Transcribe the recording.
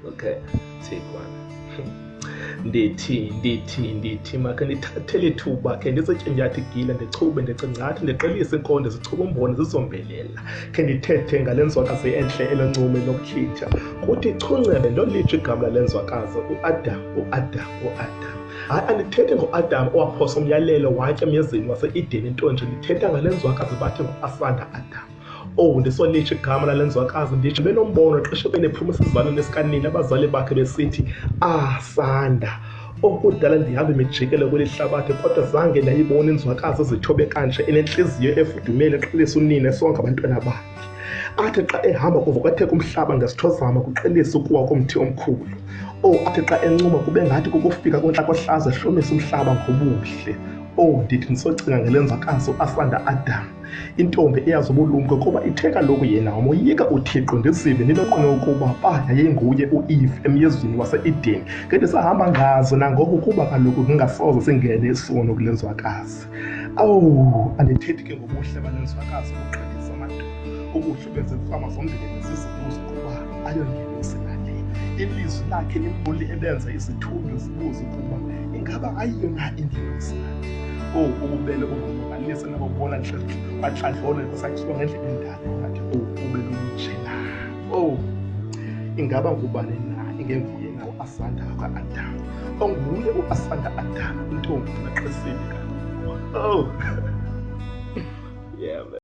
Okay, take one. Ndithi makhe ndithathele ithuba khe ndizityinyatha ndichube ndicingathe ndiqelise inkonde zichube umbona zizombelela khe ndithethe ngale nzwakazi entle elencume lokukhitha kuthi chuncebe ndolitsho igama lale nzwakazi uAdam. Hayi, andithethi ngoAdam owaphosa umyalelo watya emyezini wase-Edeni, nto nje ndithetha ngale nzwakazi bathi nguAsanda Adam. Ndisolitsho igama lale nzwakazi nditsho benombono xesha benephuma esizalweni esikanini abazali bakhe besithi Asanda. Okudala ndihamba imijikelo kweli hlabathi kodwa zange ndayibona inzwakazi ezithobe kanje enentliziyo efudumele eqhelisa unina esonga abantwana bakhe. Athi xa ehamba kuvukatheka umhlaba ngesithozama kuqhelisa ukuwa komthi omkhulu. Athi xa encuma kube ngathi kukufika kwenhlakohlaza ehlomisa umhlaba ngobuhle. Ndithi ndisocinga ngale nzwakazi uAsanda Adam, intombi eyazi ubulumko kuba ithe kaloku yena wamoyika uThixo ndizive ndinoqonqe ukuba yayinguye uEve emyezweni wase-Edeni. Ngendisahamba ngazo nangoku kuba kaloku kungasoze singene isono kule nzwakazi. Andithethi ke ngobuhle bale nzwakazi ubuqhekisa amadolo, ubuhle benze ifama zombini zizibuzo kuba ayongenisi nale. Ilizwi lakhe limbuli ebenza izithunywa zibuze kuba ingaba ayiyo na ingenisi nale. Ububele obumangalisa nabobona nje batshadlole kusakhiwa ngendlela endala ngathi ububele obunje na. Ingaba ngubani na ingenguye na uAsanda kaAdam, onguye uAsanda Adam, intombi maxeseni kaloku. Yeah, man.